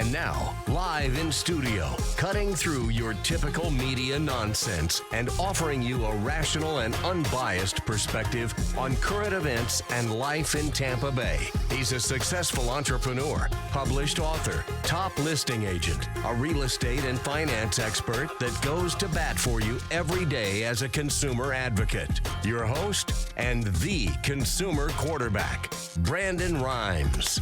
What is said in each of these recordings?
And now, live in studio, cutting through your typical media nonsense and offering you a rational and unbiased perspective on current events and life in Tampa Bay. He's a successful entrepreneur, published author, top listing agent, a real estate and finance expert that goes to bat for you every day as a consumer advocate. Your host and the consumer quarterback, Brandon Rhymes.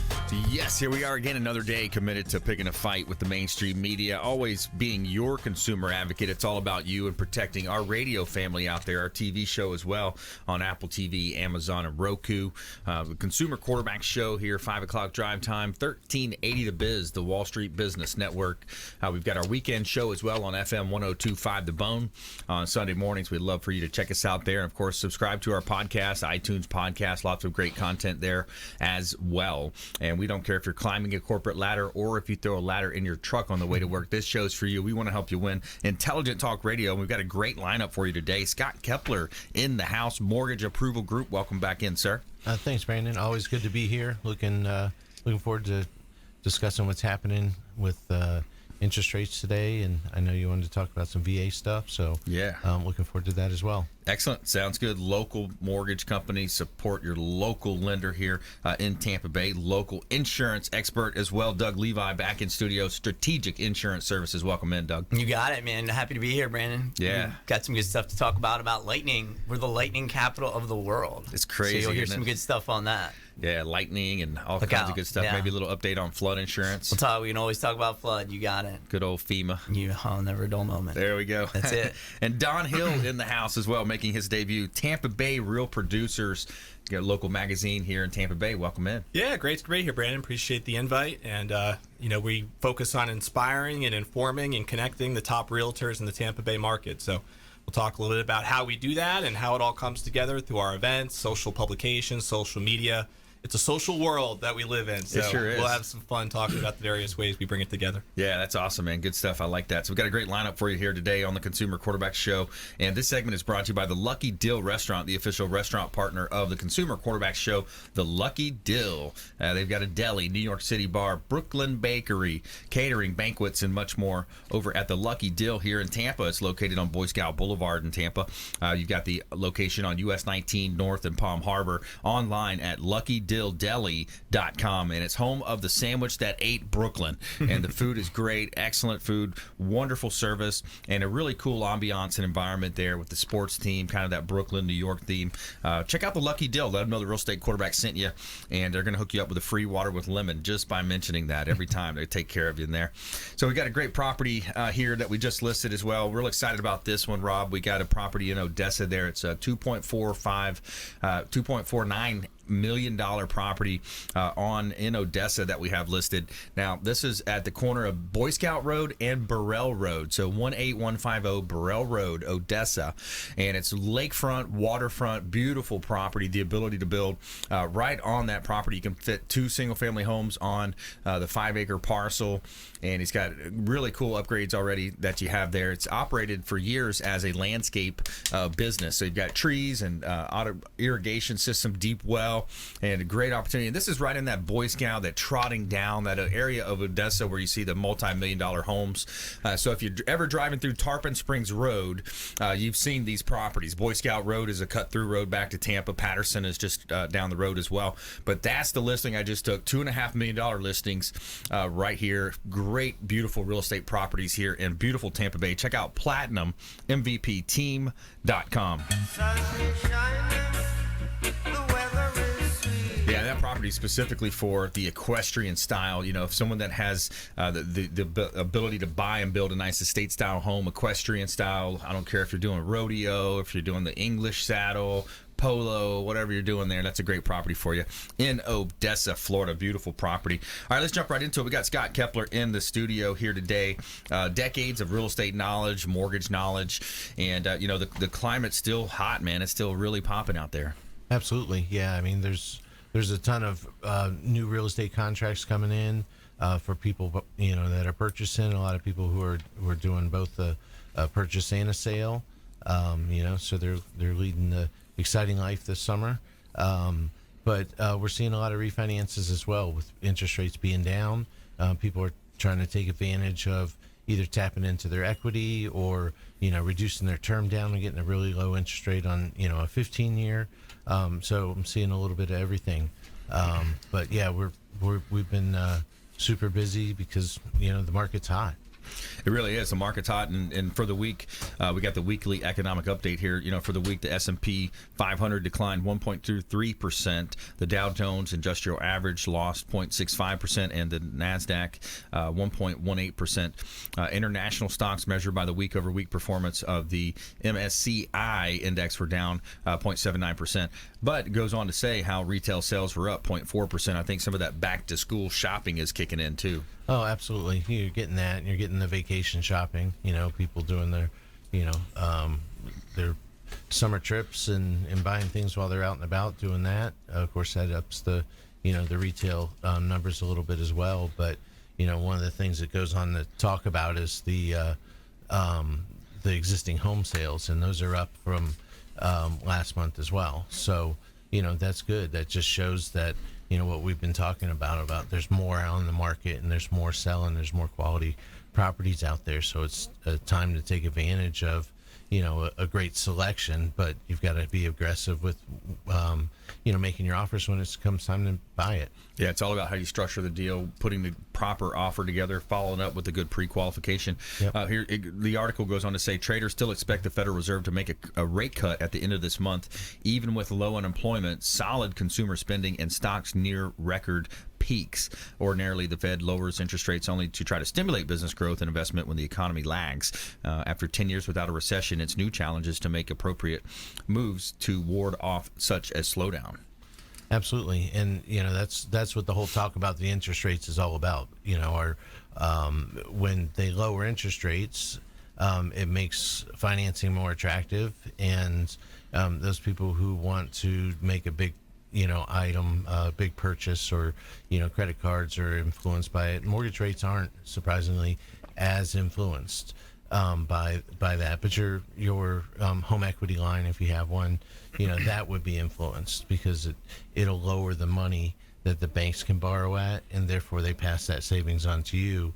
Yes, here we are again, another day committed to picking a fight with the mainstream media, always being your consumer advocate. It's all about you and protecting our radio family out there, our TV show as well on Apple TV, Amazon, and Roku. The Consumer Quarterback Show here, 5 o'clock drive time, 1380 The Biz, the Wall Street Business Network. We've got our weekend show as well on FM 102.5 The Bone on Sunday mornings. We'd love for you to check us out there. And, of course, subscribe to our podcast, iTunes podcast, lots of great content there as well. And we don't care if you're climbing a corporate ladder or if you throw a ladder in your truck on the way to work. This show's for you. We want to help you win. Intelligent Talk Radio. And we've got a great lineup for you today. Scott Kepler in the house, Mortgage Approval Group. Welcome back in, sir. Thanks, Brandon. Always good to be here. Looking forward to discussing what's happening with interest rates today, and I know you wanted to talk about some VA stuff, so yeah, looking forward to that as well. Excellent. Sounds good. Local mortgage company. Support your local lender here in Tampa Bay. Local insurance expert as well. Doug Levi back in studio. Strategic Insurance Services. Welcome in, Doug. You got it, man. Happy to be here, Brandon. Yeah. We've got some good stuff to talk about lightning. We're the lightning capital of the world. It's crazy. So you'll hear some good stuff on that. Yeah, lightning and all kinds of good stuff. Yeah. Maybe a little update on flood insurance. We can always talk about flood. You got it. Good old FEMA. Never a dull moment. There we go. That's it. And Don Hill in the house as well, making his debut. Tampa Bay Real Producers, got a local magazine here in Tampa Bay. Welcome in. Yeah, great to be here, Brandon. Appreciate the invite. And, we focus on inspiring and informing and connecting the top realtors in the Tampa Bay market. So we'll talk a little bit about how we do that and how it all comes together through our events, social publications, social media. It's a social world that we live in, so it sure is. We'll have some fun talking about the various ways we bring it together. Yeah, that's awesome, man. Good stuff. I like that. So we've got a great lineup for you here today on the Consumer Quarterback Show, and this segment is brought to you by the Lucky Dill Restaurant, the official restaurant partner of the Consumer Quarterback Show, the Lucky Dill. They've got a deli, New York City bar, Brooklyn Bakery, catering, banquets, and much more over at the Lucky Dill here in Tampa. It's located on Boy Scout Boulevard in Tampa. You've got the location on US 19 North in Palm Harbor, online at LuckyDillDeli.com, and it's home of the sandwich that ate Brooklyn. And the food is great, excellent food, wonderful service, and a really cool ambiance and environment there with the sports team, kind of that Brooklyn, New York theme. Check out the Lucky Dill. Let them know the real estate quarterback sent you, and they're going to hook you up with a free water with lemon just by mentioning that every time. They take care of you in there. So we got a great property here that we just listed as well. Real excited about this one, Rob. We got a property in Odessa there. It's a 2.49 million property in Odessa that we have listed. Now, this is at the corner of Boy Scout Road and Burrell Road. So 18150 Burrell Road, Odessa. And it's lakefront, waterfront, beautiful property. The ability to build right on that property. You can fit 2 single-family homes on the 5-acre parcel. And it's got really cool upgrades already that you have there. It's operated for years as a landscape business. So you've got trees and auto irrigation system, deep well, and a great opportunity. And this is right in that Boy Scout, that trotting down, that area of Odessa where you see the multi-million-dollar homes. So if you're ever driving through Tarpon Springs Road, you've seen these properties. Boy Scout Road is a cut-through road back to Tampa. Patterson is just down the road as well. But that's the listing I just took. $2.5 million listings right here. Great, beautiful real estate properties here in beautiful Tampa Bay. Check out PlatinumMVPTeam.com. Yeah, that property specifically for the equestrian style. If someone that has the ability to buy and build a nice estate style home, equestrian style. I don't care if you're doing rodeo, if you're doing the English saddle, polo, whatever you're doing there, that's a great property for you in Odessa, Florida. Beautiful property. All right, let's jump right into it. We got Scott Kepler in the studio here today. Decades of real estate knowledge, mortgage knowledge, and the climate's still hot, man. It's still really popping out there. Absolutely, yeah. I mean, there's a ton of new real estate contracts coming in for people that are purchasing. A lot of people who are doing both the purchase and a sale. So they're leading the exciting life this summer. But we're seeing a lot of refinances as well, with interest rates being down. People are trying to take advantage of either tapping into their equity or, reducing their term down and getting a really low interest rate on, a 15-year. So I'm seeing a little bit of everything. But yeah, we've been super busy because, the market's hot. It really is. The market's hot, and for the week, we got the weekly economic update here. For the week, the S&P 500 declined 1.23%. The Dow Jones Industrial Average lost 0.65%, and the Nasdaq 1.18%. International stocks measured by the week-over-week performance of the MSCI index were down 0.79%. But it goes on to say how retail sales were up 0.4%. I think some of that back-to-school shopping is kicking in too. Oh, absolutely. You're getting that, and you're getting the vacation shopping. People doing their summer trips and buying things while they're out and about doing that. Of course, that ups the retail numbers a little bit as well. But one of the things that goes on to talk about is the existing home sales, and those are up from last month as well. So that's good. That just shows that what we've been talking about there's more out in the market, and there's more selling, there's more quality properties out there. So it's a time to take advantage of a great selection, but you've got to be aggressive with making your offers when it comes time to buy it. Yeah, it's all about how you structure the deal, putting the proper offer together, following up with a good pre-qualification. Yep. The article goes on to say traders still expect the Federal Reserve to make a rate cut at the end of this month, even with low unemployment, solid consumer spending, and stocks near record peaks. Ordinarily, the Fed lowers interest rates only to try to stimulate business growth and investment when the economy lags. After 10 years without a recession, its new challenge is to make appropriate moves to ward off such a slowdown. Absolutely, and that's what the whole talk about the interest rates is all about. When they lower interest rates, it makes financing more attractive, and those people who want to make a big item, big purchase, or credit cards are influenced by it. Mortgage rates aren't surprisingly as influenced by that, but your home equity line, if you have one, that would be influenced because it'll lower the money that the banks can borrow at, and therefore they pass that savings on to you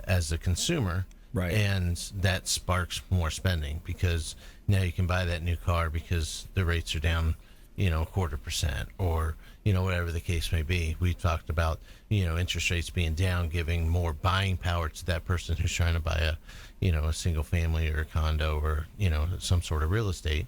as a consumer. Right. And that sparks more spending because now you can buy that new car because the rates are down 0.25%, or whatever the case may be. We talked about interest rates being down, giving more buying power to that person who's trying to buy a single family or a condo or some sort of real estate,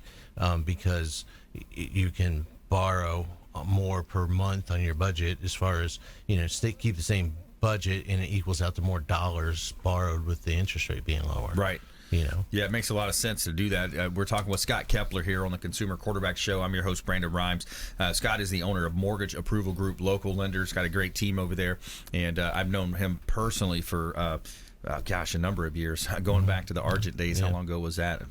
because you can borrow more per month on your budget, as far as keep the same budget, and it equals out to more dollars borrowed with the interest rate being lower. Right. Yeah, it makes a lot of sense to do that. We're talking with Scott Kepler here on the Consumer Quarterback Show. I'm your host, Brandon Rhymes. Scott is the owner of Mortgage Approval Group, local lenders. Got a great team over there, and I've known him personally for a number of years, going back to the Argent days. Yeah. How long ago was that?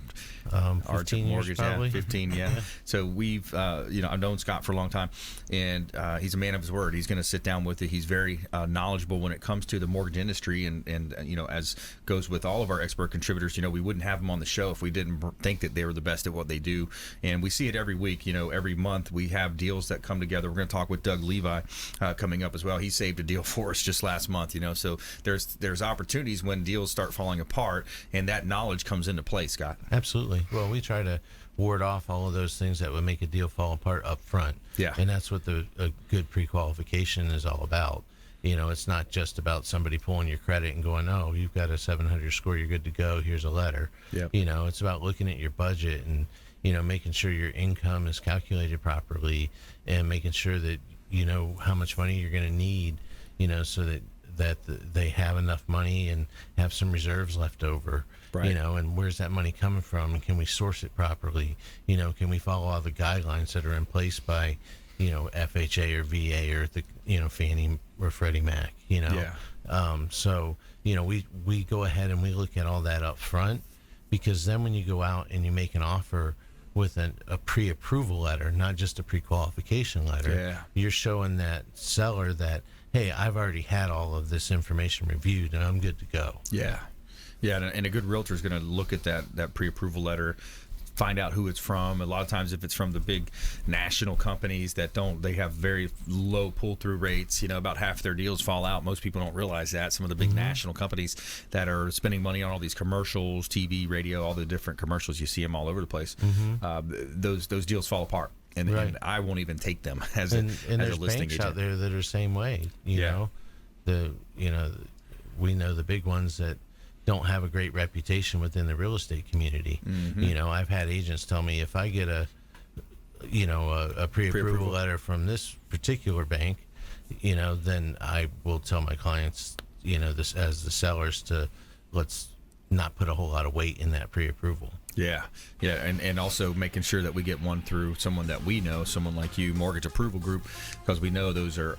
15 years Mortgage, probably. yeah, 15, yeah. So we've, I've known Scott for a long time, and he's a man of his word. He's going to sit down with it. He's very knowledgeable when it comes to the mortgage industry, and as goes with all of our expert contributors, we wouldn't have them on the show if we didn't think that they were the best at what they do. And we see it every week. Every month we have deals that come together. We're going to talk with Doug Levi coming up as well. He saved a deal for us just last month. So there's opportunities when deals start falling apart, and that knowledge comes into play, Scott. Absolutely. Well, we try to ward off all of those things that would make a deal fall apart up front. Yeah. And that's what a good pre-qualification is all about. It's not just about somebody pulling your credit and going, oh, you've got a 700 score, you're good to go, here's a letter. Yep. It's about looking at your budget and, making sure your income is calculated properly, and making sure that you know how much money you're going to need, so that they have enough money and have some reserves left over. Right. And where's that money coming from, and can we source it properly? Can we follow all the guidelines that are in place by, FHA or VA or the, Fannie or Freddie Mac, Yeah. So, we go ahead and we look at all that up front, because then when you go out and you make an offer with a pre-approval letter, not just a pre-qualification letter, Yeah. you're showing that seller that, hey, I've already had all of this information reviewed and I'm good to go. Yeah. Yeah, and a good realtor is going to look at that pre-approval letter, find out who it's from. A lot of times, if it's from the big national companies they have very low pull-through rates. About half their deals fall out. Most people don't realize that. Some of the big national companies that are spending money on all these commercials, TV, radio, all the different commercials, you see them all over the place. Those deals fall apart. And I won't even take them as a there's listing banks agent out there that are the same way. You know, we know the big ones that don't have a great reputation within the real estate community. I've had agents tell me if I get a pre-approval letter from this particular bank, then I will tell my clients, this as the sellers to let's not put a whole lot of weight in that pre-approval. Yeah, and also making sure that we get one through someone that we know, someone like you, Mortgage Approval Group, because we know those are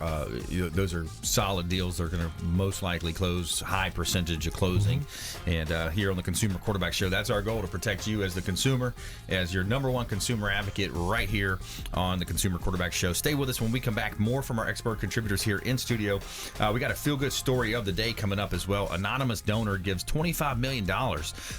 solid deals. They're going to most likely close, high percentage of closing. And here on the Consumer Quarterback Show, that's our goal, to protect you as the consumer, as your number one consumer advocate, right here on the Consumer Quarterback Show. Stay with us when we come back. More from our expert contributors here in studio. We got a feel-good story of the day coming up as well. Anonymous donor gives $25 million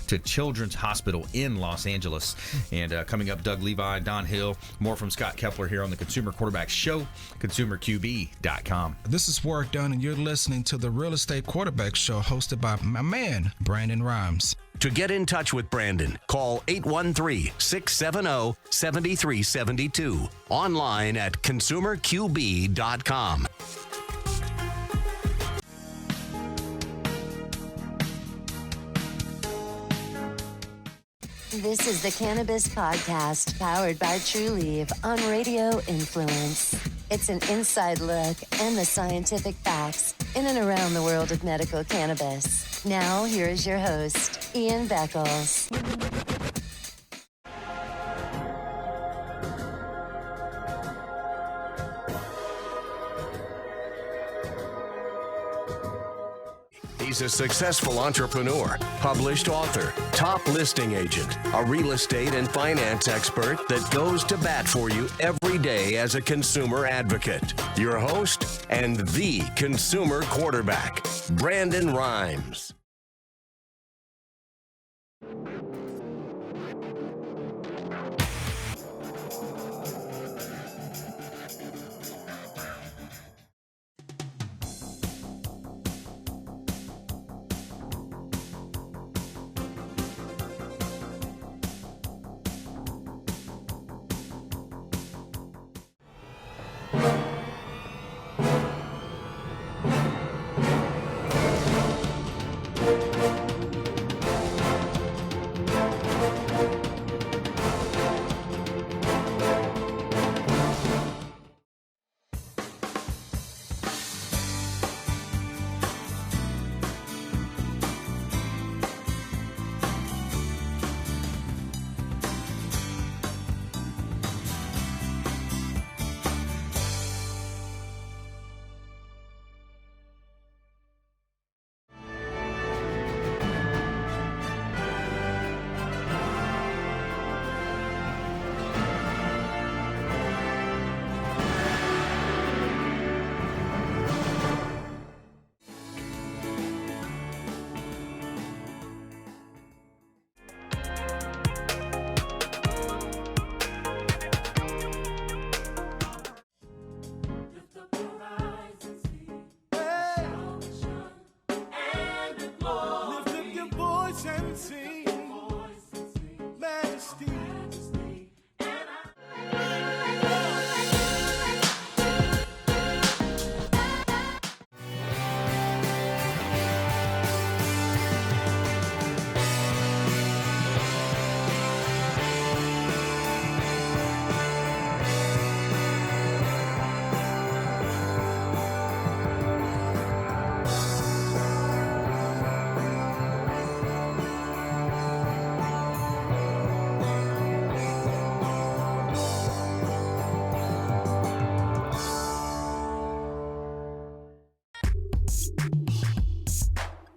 to Children's Hospital in Los Angeles. And coming up, Doug Levi, Don Hill, more from Scott Kepler here on the Consumer Quarterback Show, consumerqb.com. This is Warwick Dunn, and you're listening to the Real Estate Quarterback Show, hosted by my man, Brandon Rhymes. To get in touch with Brandon, call 813-670-7372. Online at consumerqb.com. This is the Cannabis Podcast, powered by Trulieve on Radio Influence. It's an inside look and the scientific facts in and around the world of medical cannabis. Now, here is your host, Ian Beckles. He's a successful entrepreneur, published author, top listing agent, a real estate and finance expert that goes to bat for you every day as a consumer advocate. Your host and the consumer quarterback, Brandon Rhymes.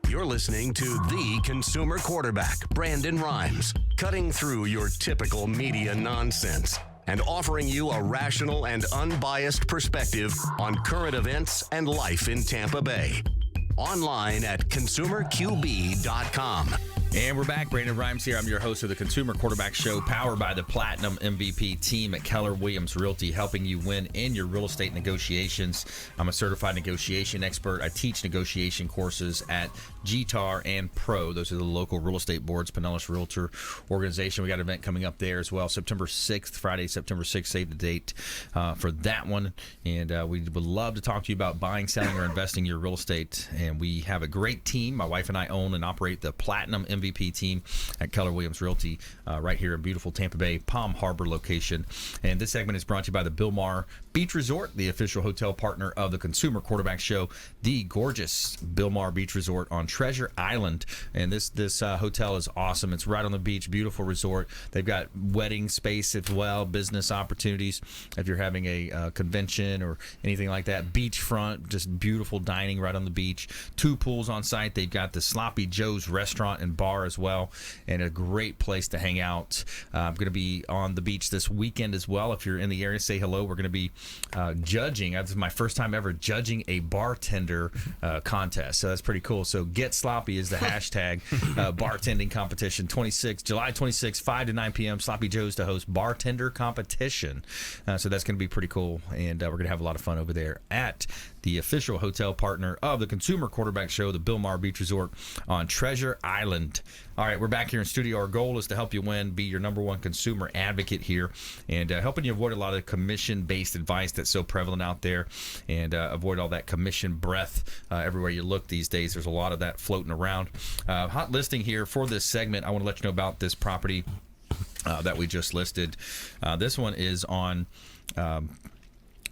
You're listening to the consumer quarterback, Brandon Rhymes, cutting through your typical media nonsense and offering you a rational and unbiased perspective on current events and life in Tampa Bay. Online at consumerqb.com. And we're back. Brandon Rhymes here. I'm your host of the Consumer Quarterback Show, powered by the Platinum MVP team at Keller Williams Realty, helping you win in your real estate negotiations. I'm a certified negotiation expert. I teach negotiation courses at GTAR and Pro. Those are the local real estate boards, Pinellas Realtor organization. We got an event coming up there as well, September 6th, Friday, September 6th. Save the date for that one. And we would love to talk to you about buying, selling, or investing your real estate. And we have a great team. My wife and I own and operate the Platinum MVP team at Keller Williams Realty right here in beautiful Tampa Bay, Palm Harbor location. And this segment is brought to you by the Bilmar Beach Resort, the official hotel partner of the Consumer Quarterback Show, the gorgeous Bilmar Beach Resort on Treasure Island. And this hotel is awesome. It's right on the beach, beautiful resort. They've got wedding space as well, business opportunities if you're having a convention or anything like that. Beachfront, just beautiful dining right on the beach. 2 pools on site. They've got the Sloppy Joe's restaurant and bar as well, and a great place to hang out. I'm going to be on the beach this weekend as well. If you're in the area, say hello. We're going to be judging. This is my first time ever judging a bartender contest, so that's pretty cool. So Get Sloppy is the hashtag bartending competition. July 26th, 5 to 9 p.m. Sloppy Joe's to host bartender competition. So that's going to be pretty cool, and we're going to have a lot of fun over there at the official hotel partner of the Consumer Quarterback Show, the Bilmar Beach Resort on Treasure Island. All right, we're back here in studio. Our goal is to help you win, be your number one consumer advocate here, and helping you avoid a lot of commission-based advice that's so prevalent out there, and avoid all that commission breath everywhere you look these days. There's a lot of that floating around. Hot listing here for this segment. I want to let you know about this property that we just listed. This one is on...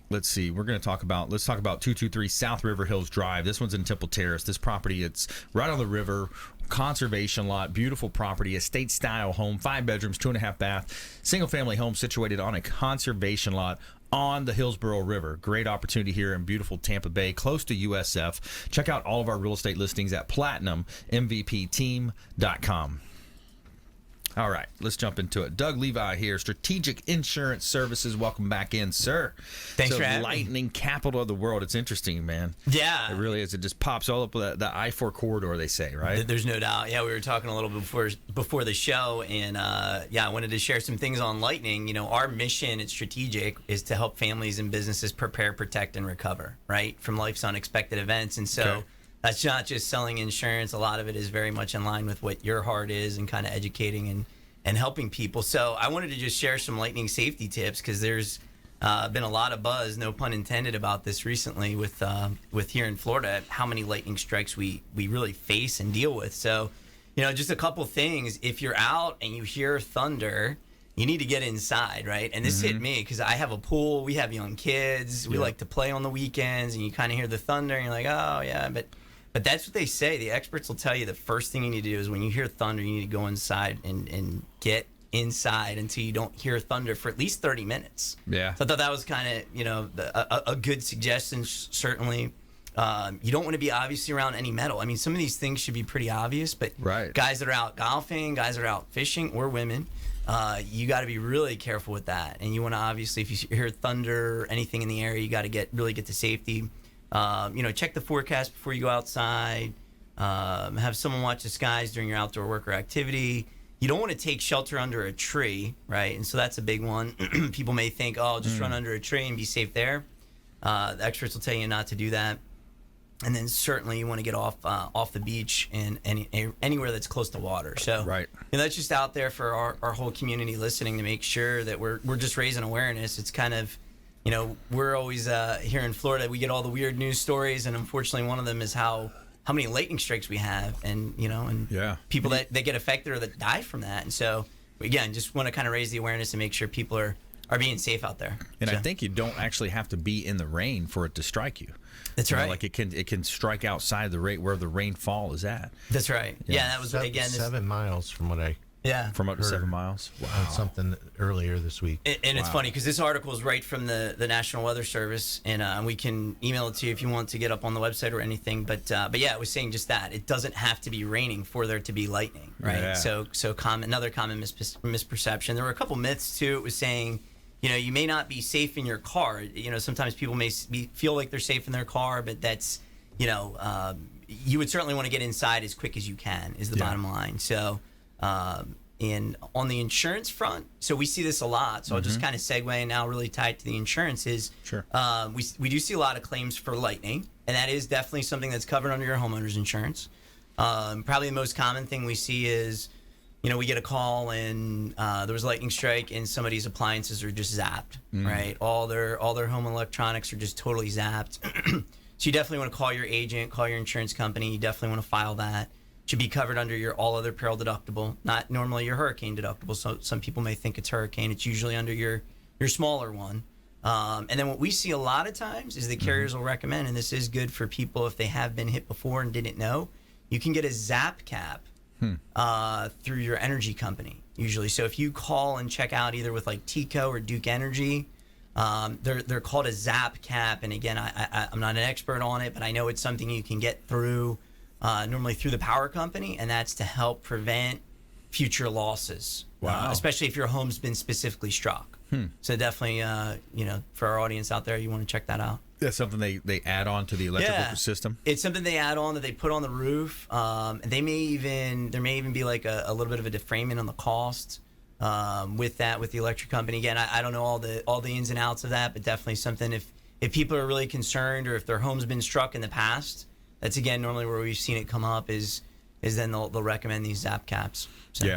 let's see. Let's talk about 223 South River Hills Drive. This one's in Temple Terrace. This property, it's right on the river, conservation lot, beautiful property, estate style home, 5 bedrooms, 2.5 bath, single family home situated on a conservation lot on the Hillsborough River. Great opportunity here in beautiful Tampa Bay, close to USF. Check out all of our real estate listings at platinummvpteam.com. All right, let's jump into it. Doug Levi here, Strategic Insurance Services. Welcome back in, sir. Thanks for having me. Lightning capital of the world. It's interesting, man. Yeah. It really is. It just pops all up the I-4 corridor, they say, right? There's no doubt. Yeah, we were talking a little before the show, and I wanted to share some things on Lightning. You know, our mission at Strategic is to help families and businesses prepare, protect, and recover, right, from life's unexpected events. And so... Okay. That's not just selling insurance. A lot of it is very much in line with what your heart is and kind of educating and helping people. So I wanted to just share some lightning safety tips because there's been a lot of buzz, no pun intended, about this recently with here in Florida, how many lightning strikes we really face and deal with. So, you know, just a couple things. If you're out and you hear thunder, you need to get inside, right? And this hit me because I have a pool. We have young kids. We like to play on the weekends, and you kind of hear the thunder, and you're like, oh, yeah, But that's what they say. The experts will tell you the first thing you need to do is when you hear thunder, you need to go inside and get inside until you don't hear thunder for at least 30 minutes. Yeah. So I thought that was kind of, you know, a good suggestion, certainly. You don't want to be obviously around any metal. I mean, some of these things should be pretty obvious, but guys that are out golfing, guys that are out fishing, or women, you got to be really careful with that. And you want to obviously, if you hear thunder or anything in the area, you got to really get to safety. You know, check the forecast before you go outside. Have someone watch the skies during your outdoor work or activity. You don't want to take shelter under a tree, right? And so that's a big one. People may think, oh, just run under a tree and be safe there. The experts will tell you not to do that. And then certainly you want to get off the beach and anywhere that's close to water. So you know, that's just out there for our whole community listening to make sure that we're just raising awareness. It's kind of, you know, we're always here in Florida, we get all the weird news stories, and unfortunately one of them is how many lightning strikes we have, and you know, and people that get affected or that die from that. And so again, just want to kind of raise the awareness and make sure people are being safe out there. And I think you don't actually have to be in the rain for it to strike you. That's right. Like it can strike outside the rate where the rainfall is at. That's right. Yeah, that was 7 miles from what I from up to 7 miles. Wow. Something earlier this week. And it's funny because this article is right from the National Weather Service, and we can email it to you if you want to get up on the website or anything. But yeah, it was saying just that it doesn't have to be raining for there to be lightning, right? Yeah. So another common misperception. There were a couple myths too. It was saying, you know, you may not be safe in your car. You know, sometimes people may feel like they're safe in their car, but that's, you know, you would certainly want to get inside as quick as you can is the bottom line. So, and on the insurance front, so we see this a lot. So I'll just kind of segue now, really tied to the insurance is, we do see a lot of claims for lightning, and that is definitely something that's covered under your homeowner's insurance. Probably the most common thing we see is, we get a call and there was a lightning strike and somebody's appliances are just zapped, right? All their home electronics are just totally zapped. So you definitely want to call your agent, call your insurance company. You definitely want to file that. Should be covered under your all other peril deductible, not normally your hurricane deductible. So some people may think it's hurricane. It's usually under your smaller one. And then what we see a lot of times is the carriers will recommend, and this is good for people if they have been hit before and didn't know, you can get a zap cap through your energy company usually. So if you call and check out either with like TECO or Duke Energy, they're called a zap cap. And again, I'm not an expert on it, but I know it's something you can get through normally through the power company, and that's to help prevent future losses. Wow. Especially if your home's been specifically struck. So definitely, for our audience out there, you want to check that out. That's something they add on to the electrical system. It's something they add on that they put on the roof. There may even be like a little bit of a defrayment on the cost with the electric company. Again, I don't know all the ins and outs of that, but definitely something if people are really concerned or if their home's been struck in the past, that's again normally where we've seen it come up is then they'll recommend these zap caps. So,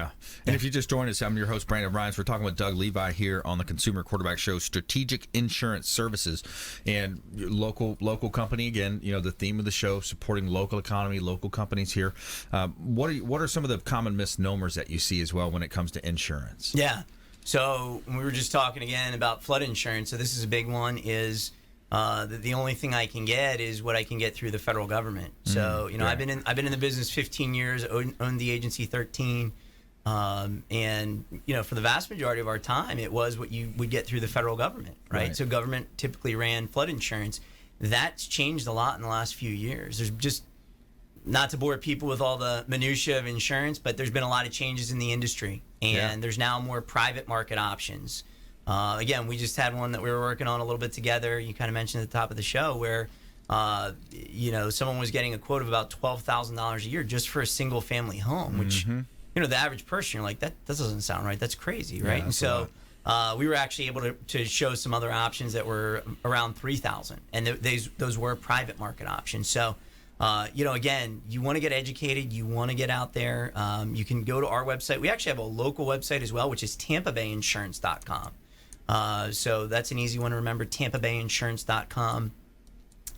And if you just joined us, I'm your host, Brandon Rhymes. We're talking with Doug Levi here on the Consumer Quarterback Show, Strategic Insurance Services, and local company. Again, the theme of the show, supporting local economy, local companies here. What are some of the common misnomers that you see as well when it comes to insurance? Yeah. So we were just talking again about flood insurance. So this is a big one. Is the only thing I can get is what I can get through the federal government. So I've been in the business 15 years, owned the agency 13. And for the vast majority of our time, it was what you would get through the federal government, right? So government typically ran flood insurance. That's changed a lot in the last few years. There's just, not to bore people with all the minutia of insurance, but there's been a lot of changes in the industry, and there's now more private market options. Again, we just had one that we were working on a little bit together. You kind of mentioned at the top of the show where, someone was getting a quote of about $12,000 a year just for a single family home, which, the average person, you're like, that doesn't sound right. That's crazy, right? And so we were actually able to show some other options that were around $3,000, and those were private market options. So, again, you want to get educated. You want to get out there. You can go to our website. We actually have a local website as well, which is TampaBayInsurance.com. So that's an easy one to remember, TampaBayInsurance.com.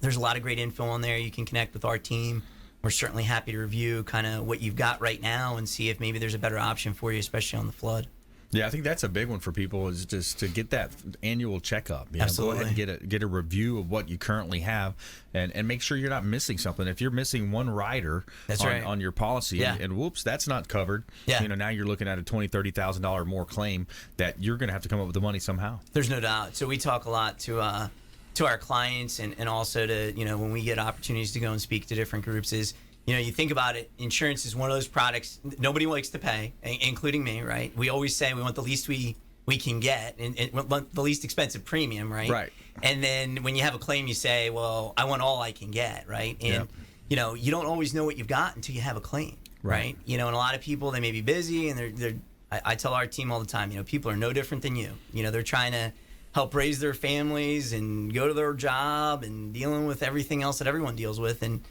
There's a lot of great info on there. You can connect with our team. We're certainly happy to review kind of what you've got right now and see if maybe there's a better option for you, especially on the flood. Yeah, I think that's a big one for people is just to get that annual checkup. Absolutely. Go ahead and get a review of what you currently have and make sure you're not missing something. If you're missing one rider on your policy and whoops, that's not covered. Yeah. Now you're looking at a $20,000, $30,000 more claim that you're going to have to come up with the money somehow. There's no doubt. So we talk a lot to our clients and also to, when we get opportunities to go and speak to different groups is, you think about it, insurance is one of those products nobody likes to pay, including me, right? We always say we want the least we can get and want the least expensive premium, right? Right. And then when you have a claim, you say, well, I want all I can get, right? And, you don't always know what you've got until you have a claim, right? And a lot of people, they may be busy and I tell our team all the time, people are no different than you. They're trying to help raise their families and go to their job and dealing with everything else that everyone deals with. And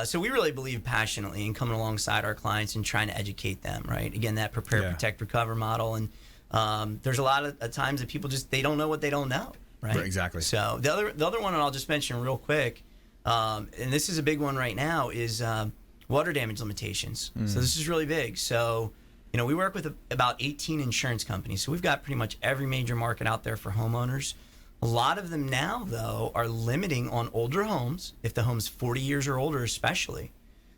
so we really believe passionately in coming alongside our clients and trying to educate them, right? Again, that prepare, protect, recover model. And there's a lot of times that people they don't know what they don't know, right? Exactly. So the other one, and I'll just mention real quick, and this is a big one right now, is water damage limitations. So this is really big. So, we work with about 18 insurance companies. So we've got pretty much every major market out there for homeowners. A lot of them now, though, are limiting on older homes. If the home's 40 years or older especially,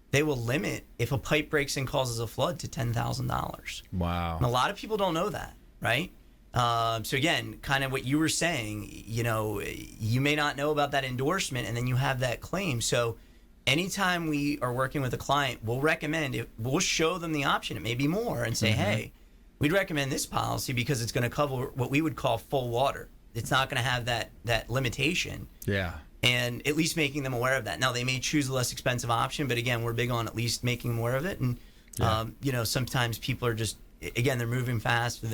they will limit if a pipe breaks and causes a flood to $10,000. Wow. And a lot of people don't know that, right? So again, kind of what you were saying, you may not know about that endorsement and then you have that claim. So anytime we are working with a client, we'll recommend it. We'll show them the option. It may be more and say, hey, we'd recommend this policy because it's going to cover what we would call full water. It's not going to have that limitation. Yeah. and at least making them aware of that. Now, they may choose a less expensive option, but again, we're big on at least making them aware of it. And, sometimes people are just, again, they're moving fast. Or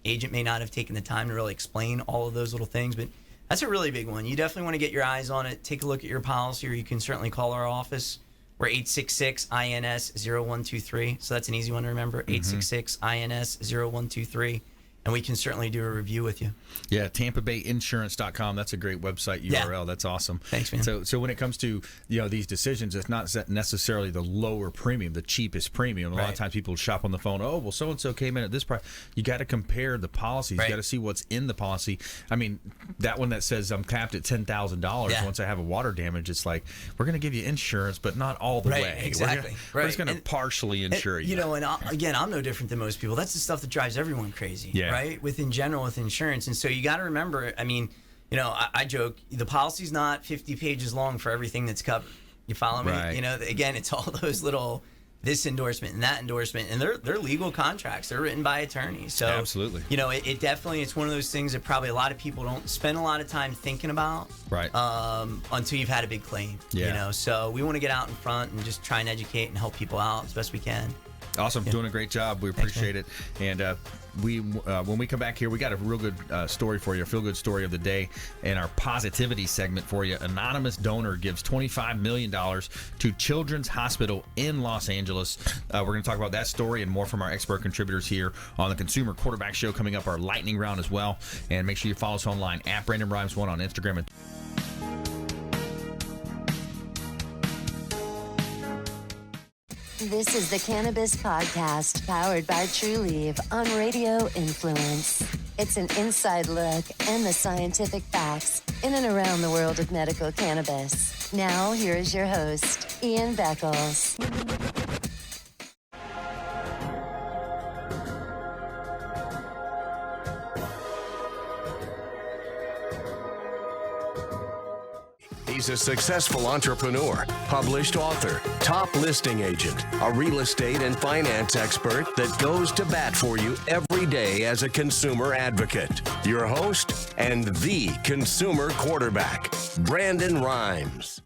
agent may not have taken the time to really explain all of those little things, but that's a really big one. You definitely want to get your eyes on it. Take a look at your policy, or you can certainly call our office. We're 866-INS-0123. So that's an easy one to remember, 866-INS-0123. And we can certainly do a review with you. Yeah, TampaBayInsurance.com. That's a great website URL. Yeah. That's awesome. Thanks, man. So when it comes to these decisions, it's not necessarily the lower premium, the cheapest premium. A lot of times people shop on the phone. Oh, well, so and so came in at this price. You got to compare the policies. You got to see what's in the policy. I mean, that one that says I'm capped at $10,000. Once I have a water damage, it's like we're going to give you insurance, but not all the way. Exactly. We're just going to partially insure you. And again, I'm no different than most people. That's the stuff that drives everyone crazy. Yeah. Right? In general with insurance. And so you got to remember, I mean, I joke, the policy's not 50 pages long for everything that's covered. You follow me? Right. Again, it's all those little, this endorsement and that endorsement, and they're legal contracts. They're written by attorneys. So absolutely. It definitely, it's one of those things that probably a lot of people don't spend a lot of time thinking about. Right. Until you've had a big claim. Yeah. So we want to get out in front and just try and educate and help people out as best we can. Awesome. Doing a great job. We appreciate it. And when we come back here, we got a real good story for you, a feel-good story of the day in our positivity segment for you. Anonymous donor gives $25 million to Children's Hospital in Los Angeles. We're going to talk about that story and more from our expert contributors here on the Consumer Quarterback Show, coming up our lightning round as well. And make sure you follow us online at Brandon Rhymes 1 on Instagram. This is the Cannabis Podcast, powered by True Leave on Radio Influence. It's an inside look and the scientific facts in and around the world of medical cannabis. Now, here is your host, Ian Beckles. He's a successful entrepreneur, published author, top listing agent, a real estate and finance expert that goes to bat for you every day as a consumer advocate. Your host and the consumer quarterback, Brandon Rhymes.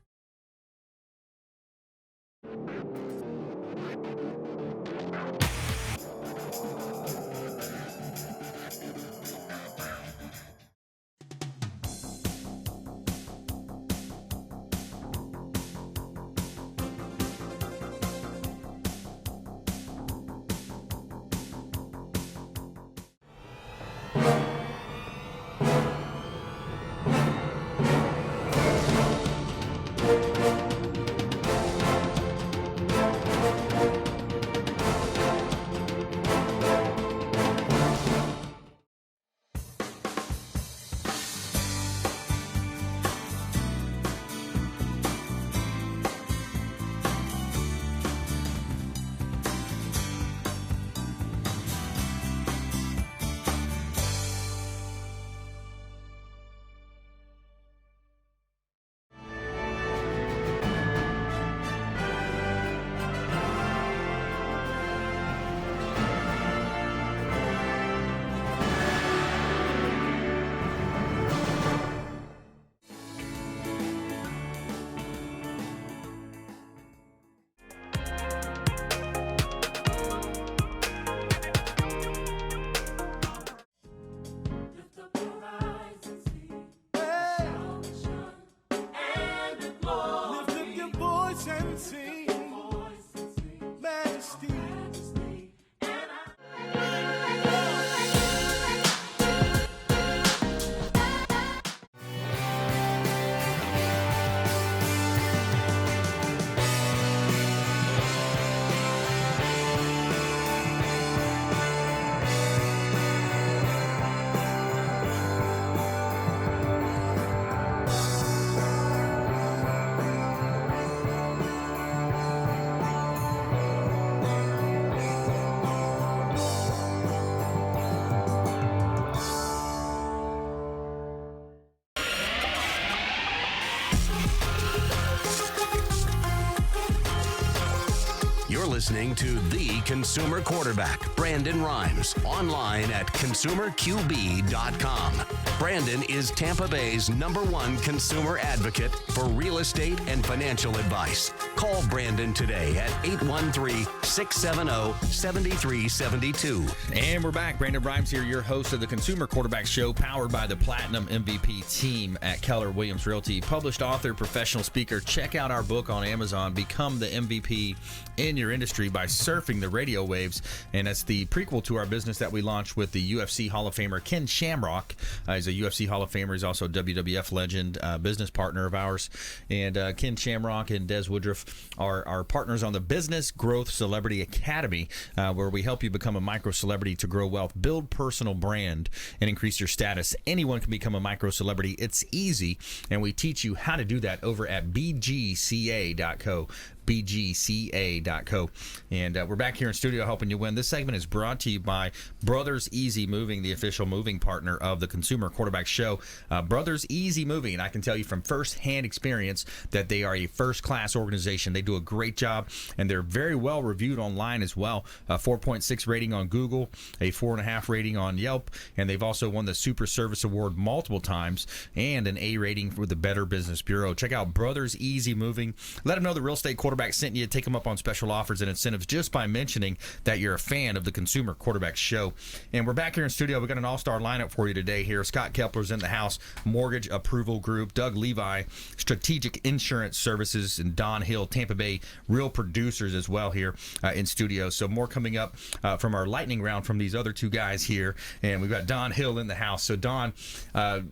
listening to the consumer quarterback, Brandon Rhymes, online at consumerqb.com. Brandon is Tampa Bay's #1 consumer advocate for real estate and financial advice. Call Brandon today at 813-670-7372. And we're back. Brandon Rhymes here, your host of the Consumer Quarterback Show, powered by the Platinum MVP team at Keller Williams Realty. Published author, professional speaker. Check out our book on Amazon, Become the MVP in Your Industry by Surfing the Radio Waves. And that's the prequel to our business that we launched with the UFC Hall of Famer, Ken Shamrock. He's a UFC Hall of Famer. He's also a WWF legend, business partner of ours. And Ken Shamrock and Des Woodruff are our partners on the Business Growth Celebrity Academy, where we help you become a micro celebrity to grow wealth, build personal brand, and increase your status. Anyone can become a micro celebrity. It's easy, and we teach you how to do that over at bgca.co. bgca.co. And we're back here in studio helping you win. This segment is brought to you by Brothers Easy Moving, the official moving partner of the Consumer Quarterback Show. Brothers Easy Moving, and I can tell you from firsthand experience that they are a first-class organization. They do a great job, and they're very well reviewed online as well. A 4.6 rating on Google, a 4.5 rating on Yelp, and they've also won the Super Service Award multiple times and an A rating for the Better Business Bureau. Check out Brothers Easy Moving. Let them know the Real Estate Quarterback sent you. Take them up on special offers and incentives just by mentioning that you're a fan of the Consumer Quarterback Show. And we're back here in studio. We've got an all-star lineup for you today here. Scott Kepler's in the house, Mortgage Approval Group, Doug Levi, Strategic Insurance Services, and Don Hill, Tampa Bay Real Producers as well here in studio. So more coming up from our lightning round from these other two guys here. And we've got Don Hill in the house. So Don,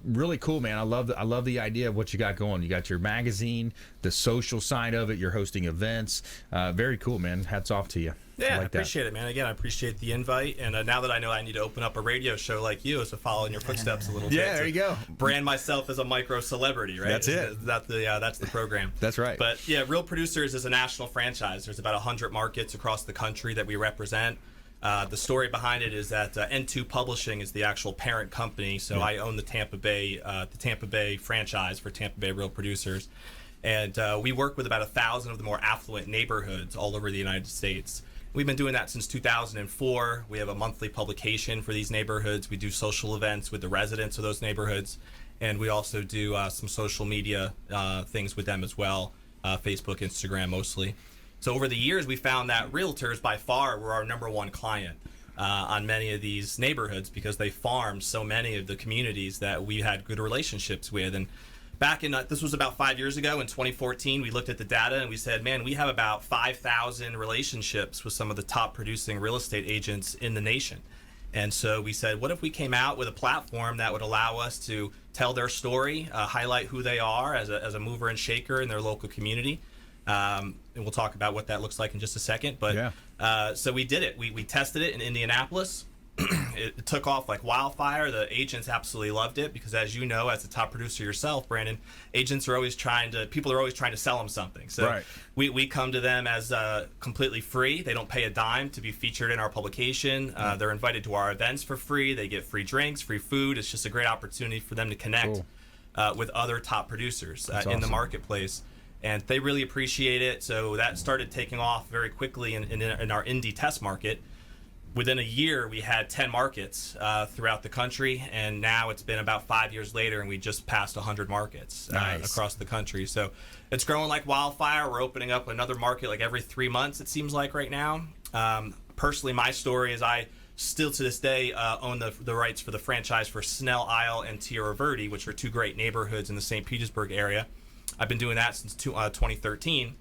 really cool, man. I love the idea of what you got going. You got your magazine, the social side of it. You're hosting events. Very cool, man. Hats off to you. Yeah, I like appreciate it, man. Again, I appreciate the invite. And now that I know I need to open up a radio show like you, is to follow in your footsteps a little bit. Yeah, there you go. Brand myself as a micro celebrity, right? That's it. That's the program. That's right. But yeah, Real Producers is a national franchise. There's about 100 markets across the country that we represent. The story behind it is that N2 Publishing is the actual parent company. So I own the Tampa Bay franchise for Tampa Bay Real Producers. And we work with about 1,000 of the more affluent neighborhoods all over the United States. We've been doing that since 2004. We have a monthly publication for these neighborhoods. We do social events with the residents of those neighborhoods. And we also do some social media things with them as well, Facebook, Instagram mostly. So over the years, we found that realtors by far were our #1 client on many of these neighborhoods because they farmed so many of the communities that we had good relationships with. And back in, this was about 5 years ago, in 2014, we looked at the data and we said, man, we have about 5,000 relationships with some of the top producing real estate agents in the nation. And so we said, what if we came out with a platform that would allow us to tell their story, highlight who they are as a mover and shaker in their local community. And we'll talk about what that looks like in just a second. But so we did it. We tested it in Indianapolis. It took off like wildfire. The agents absolutely loved it because, as you know, as a top producer yourself, Brandon, people are always trying to sell them something. So we come to them as completely free. They don't pay a dime to be featured in our publication. They're invited to our events for free. They get free drinks, free food. It's just a great opportunity for them to connect with other top producers in the marketplace. And they really appreciate it. So that started taking off very quickly in our Indy test market. Within a year, we had 10 markets throughout the country, and now it's been about 5 years later, and we just passed 100 markets across the country. So it's growing like wildfire. We're opening up another market like every 3 months, it seems like right now. Personally, my story is I still to this day own the rights for the franchise for Snell Isle and Tierra Verde, which are two great neighborhoods in the St. Petersburg area. I've been doing that since 2013.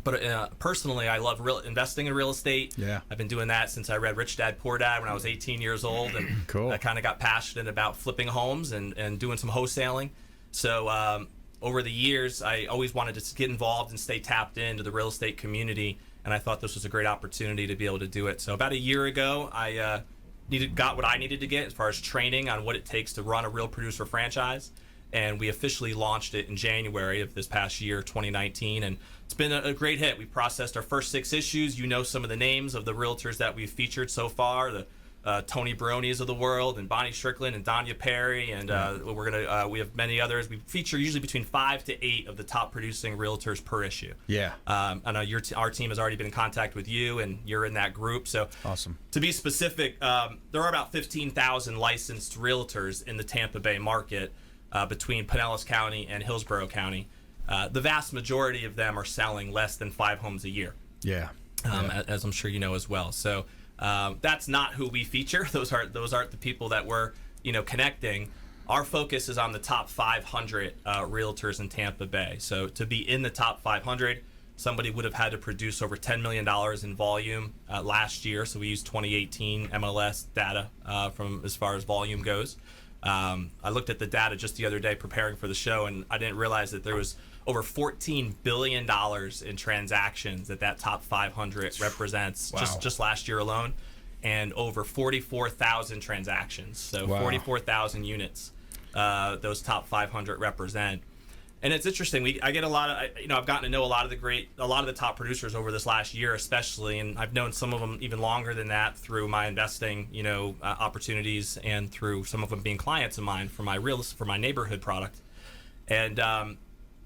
But personally, I love investing in real estate. Yeah, I've been doing that since I read Rich Dad Poor Dad when I was 18 years old, and I kind of got passionate about flipping homes and doing some wholesaling. So over the years, I always wanted to get involved and stay tapped into the real estate community, and I thought this was a great opportunity to be able to do it. So about a year ago, I got what I needed to get as far as training on what it takes to run a real producer franchise. And we officially launched it in January of this past year, 2019, and it's been a great hit. We processed our first 6 issues. You know some of the names of the realtors that we've featured so far, the Tony Baronis of the world, and Bonnie Strickland and Danya Perry, and we have many others. We feature usually between 5 to 8 of the top producing realtors per issue. Yeah. I know our team has already been in contact with you, and you're in that group. So awesome. To be specific, there are about 15,000 licensed realtors in the Tampa Bay market between Pinellas County and Hillsborough County. The vast majority of them are selling less than 5 homes a year. Yeah. As I'm sure you know as well. So that's not who we feature. Those aren't the people that we're connecting. Our focus is on the top 500 realtors in Tampa Bay. So to be in the top 500, somebody would have had to produce over $10 million in volume last year. So we used 2018 MLS data from as far as volume goes. I looked at the data just the other day preparing for the show, and I didn't realize that there was over $14 billion in transactions that top 500 represents. Wow. just last year alone, and over 44,000 transactions. So 44,000 units those top 500 represent. And it's interesting. I get a lot of, I've gotten to know a lot of the top producers over this last year, especially, and I've known some of them even longer than that through my investing, opportunities, and through some of them being clients of mine for my neighborhood product. And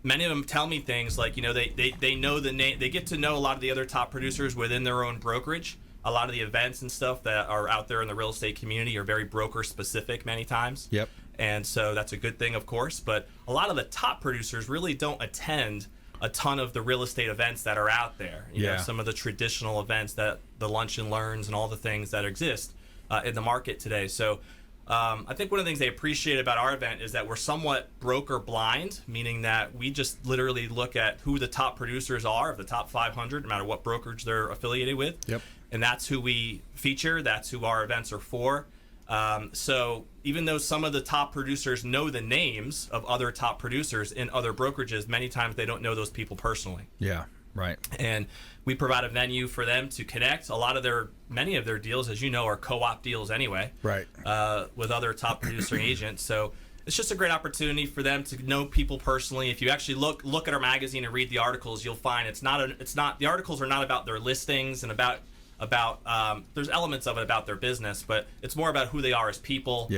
many of them tell me things like, they know the name, they get to know a lot of the other top producers within their own brokerage. A lot of the events and stuff that are out there in the real estate community are very broker specific many times. Yep. And so that's a good thing, of course. But a lot of the top producers really don't attend a ton of the real estate events that are out there. You know, some of the traditional events, that the lunch and learns and all the things that exist in the market today. So I think one of the things they appreciate about our event is that we're somewhat broker blind, meaning that we just literally look at who the top producers are of the top 500, no matter what brokerage they're affiliated with. Yep. And that's who we feature. That's who our events are for. So even though some of the top producers know the names of other top producers in other brokerages, many times they don't know those people personally. Yeah, right. And we provide a venue for them to connect. Many of their deals, as you know, are co-op deals anyway. Right. With other top producing agents. So it's just a great opportunity for them to know people personally. If you actually look at our magazine and read the articles, you'll find the articles are not about their listings and about there's elements of it about their business, but it's more about who they are as people,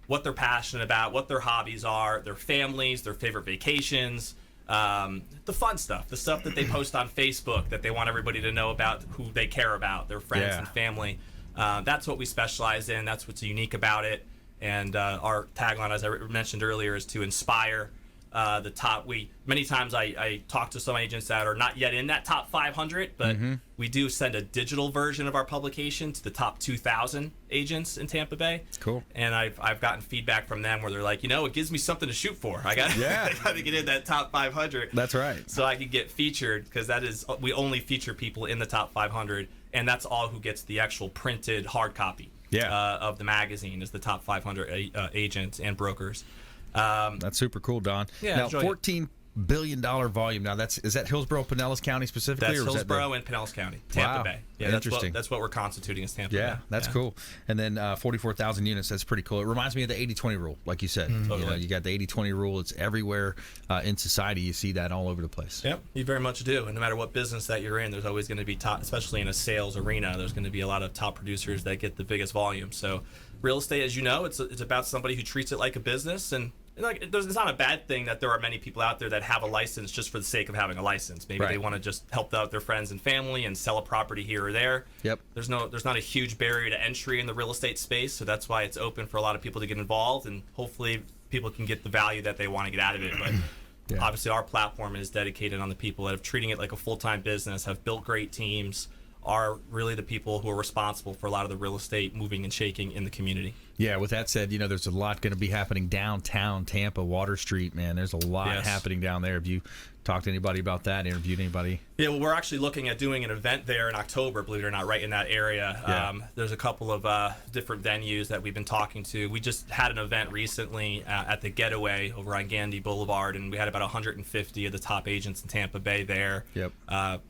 what they're passionate about, what their hobbies are, their families, their favorite vacations, the fun stuff, the stuff that they post on Facebook that they want everybody to know about, who they care about, their friends and family. That's what we specialize in. That's what's unique about it. And our tagline, as I mentioned earlier, is to inspire the top. Many times I talk to some agents that are not yet in that top 500, but we do send a digital version of our publication to the top 2,000 agents in Tampa Bay. Cool. And I've gotten feedback from them where they're like, it gives me something to shoot for. I got to get in that top 500. That's right. So I can get featured, because we only feature people in the top 500, and that's all who gets the actual printed hard copy of the magazine is the top 500 agents and brokers. That's super cool, Don. Yeah, now, $14 billion volume. Now, is that Hillsborough, Pinellas County specifically? That's or Hillsborough and Pinellas County, Tampa Bay. Yeah, interesting. That's what we're constituting as Tampa Bay. Yeah, that's cool. And then 44,000 units. That's pretty cool. It reminds me of the 80-20 rule, like you said. Totally. You got the 80-20 rule. It's everywhere in society. You see that all over the place. Yep, you very much do. And no matter what business that you're in, there's always going to be top, especially in a sales arena, there's going to be a lot of top producers that get the biggest volume. So real estate, as you know, it's about somebody who treats it like a business. And it's not a bad thing that there are many people out there that have a license just for the sake of having a license. Maybe they want to just help out their friends and family and sell a property here or there. Yep. There's not a huge barrier to entry in the real estate space, so that's why it's open for a lot of people to get involved, and hopefully people can get the value that they want to get out of it. But obviously our platform is dedicated on the people that are treating it like a full-time business, have built great teams, are really the people who are responsible for a lot of the real estate moving and shaking in the community. Yeah, with that said, there's a lot going to be happening downtown Tampa, Water Street, man. There's a lot happening down there. Have you talked to anybody about that, interviewed anybody? Yeah, well, we're actually looking at doing an event there in October, believe it or not, right in that area. Yeah. There's a couple of different venues that we've been talking to. We just had an event recently at the Getaway over on Gandy Boulevard, and we had about 150 of the top agents in Tampa Bay there. Yep.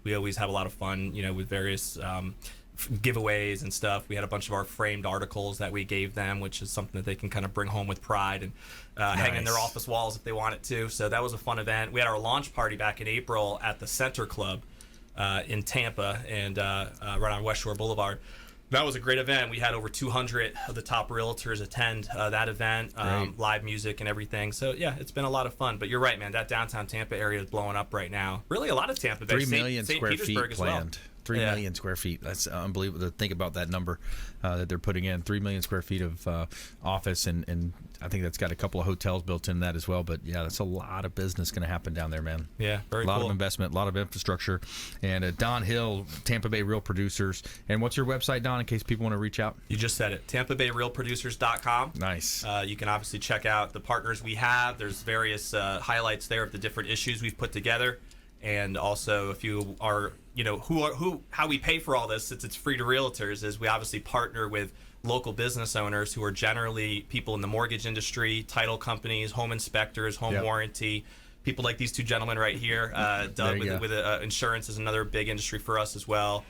We always have a lot of fun, with various giveaways and stuff. We had a bunch of our framed articles that we gave them, which is something that they can kind of bring home with pride and hang in their office walls if they want it to. So that was a fun event. We had our launch party back in April at the Center Club in Tampa, and right on West Shore Boulevard. That was a great event. We had over 200 of the top realtors attend that event, live music and everything. So, yeah, it's been a lot of fun. But you're right, man. That downtown Tampa area is blowing up right now. Really, a lot of Tampa Bay. 3 million St. square Petersburg feet as well. planned. 3 million square feet. That's unbelievable to think about that number that they're putting in. 3 million square feet of office, and I think that's got a couple of hotels built in that as well. But, yeah, that's a lot of business going to happen down there, man. Yeah, very cool. A lot cool. of investment, a lot of infrastructure. And Don Hill, Tampa Bay Real Producers. And what's your website, Don, in case people want to reach out? You just said it. TampaBayRealProducers.com. Nice. You can obviously check out the partners we have. There's various highlights there of the different issues we've put together. And also, if you are, how we pay for all this, since it's free to realtors, is we obviously partner with local business owners who are generally people in the mortgage industry, title companies, home inspectors, home warranty, people like these two gentlemen right here. Doug with insurance is another big industry for us as well.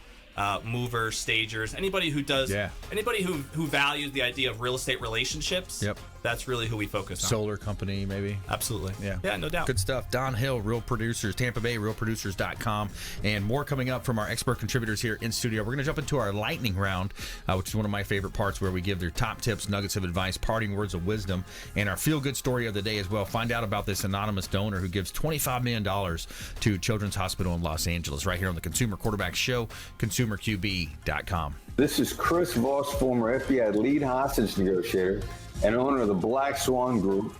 Movers, stagers, anybody who does, anybody who values the idea of real estate relationships. Yep. That's really who we focus on. Solar company, maybe. Absolutely. Yeah, no doubt. Good stuff. Don Hill, Real Producers, Tampa Bay realproducers.com, and more coming up from our expert contributors here in studio. We're going to jump into our lightning round, which is one of my favorite parts, where we give their top tips, nuggets of advice, parting words of wisdom, and our feel-good story of the day as well. Find out about this anonymous donor who gives $25 million to Children's Hospital in Los Angeles, right here on the Consumer Quarterback Show, consumerqb.com. This is Chris Voss, former FBI lead hostage negotiator and owner of the Black Swan Group,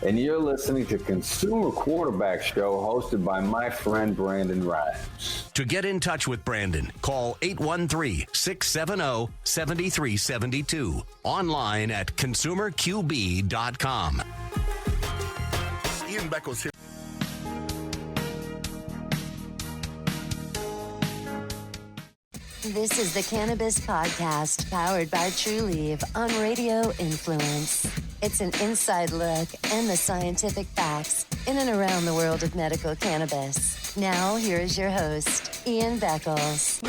and you're listening to Consumer Quarterback Show, hosted by my friend Brandon Rhymes. To get in touch with Brandon, call 813-670-7372. Online at consumerqb.com. Ian Beckles here. This is the Cannabis Podcast, powered by True Leave on Radio Influence. It's an inside look and the scientific facts in and around the world of medical cannabis. Now, here is your host, Ian Beckles.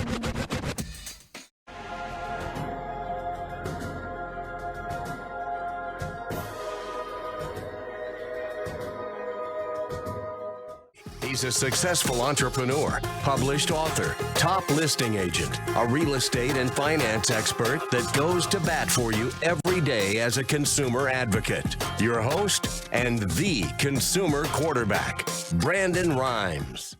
He's a successful entrepreneur, published author, top listing agent, a real estate and finance expert that goes to bat for you every day as a consumer advocate. Your host and the consumer quarterback, Brandon Rhymes.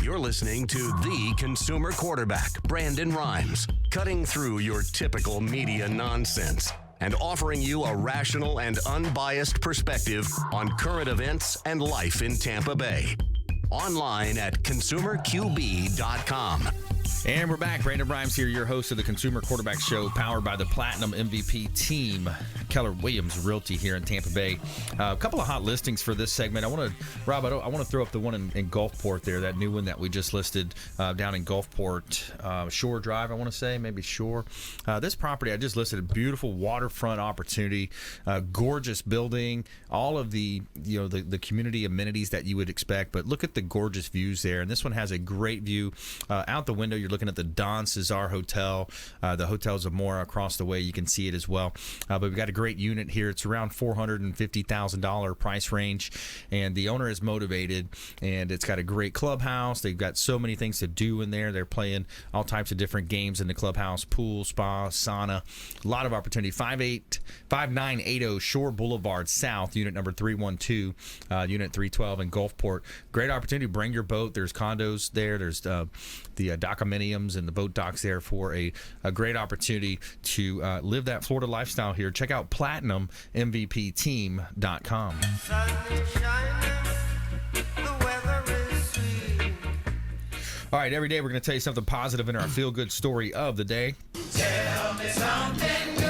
You're listening to the consumer quarterback, Brandon Rhymes, cutting through your typical media nonsense. and offering you a rational and unbiased perspective on current events and life in Tampa Bay. Online at consumerqb.com. And we're back. Brandon Rhymes here, your host of the Consumer Quarterback Show, powered by the Platinum MVP team. Keller Williams Realty here in Tampa Bay. A couple of hot listings for this segment. I want to throw up the one in Gulfport there, that new one that we just listed down in Gulfport, Shore Drive, I want to say, maybe Shore. This property I just listed, a beautiful waterfront opportunity, gorgeous building, all of the community amenities that you would expect. But look at the gorgeous views there. And this one has a great view out the window. You're looking at the Don Cesar Hotel, the Hotel Zamora across the way. You can see it as well. But we've got a great unit here. It's around $450,000 price range, and the owner is motivated, and it's got a great clubhouse. They've got so many things to do in there. They're playing all types of different games in the clubhouse, pool, spa, sauna, a lot of opportunity. 5980 Shore Boulevard South, unit number 312, unit 312 in Gulfport. Great opportunity. Bring your boat. There's condos there. There's the documentiums and the boat docks there for a great opportunity to live that Florida lifestyle here. Check out PlatinumMVPTeam.com. All right, every day we're going to tell you something positive in our feel-good story of the day. Tell me something good.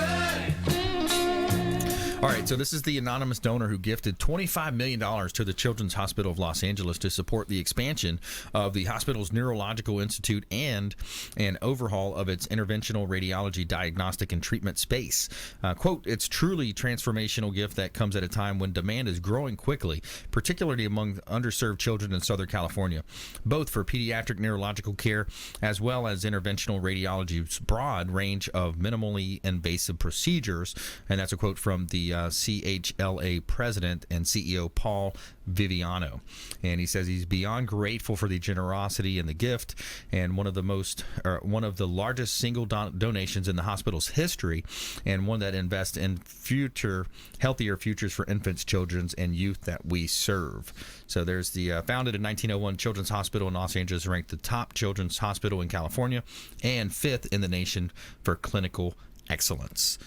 All right, so this is the anonymous donor who gifted $25 million to the Children's Hospital of Los Angeles to support the expansion of the hospital's Neurological Institute and an overhaul of its interventional radiology diagnostic and treatment space. Quote, it's truly transformational gift that comes at a time when demand is growing quickly, particularly among underserved children in Southern California, both for pediatric neurological care as well as interventional radiology's broad range of minimally invasive procedures. And that's a quote from the CHLA president and CEO Paul Viviano, and he says he's beyond grateful for the generosity and the gift, and one of the largest single donations in the hospital's history, and one that invests in healthier futures for infants, children, and youth that we serve. So there's the founded in 1901 Children's Hospital in Los Angeles, ranked the top children's hospital in California and 5th in the nation for clinical excellence.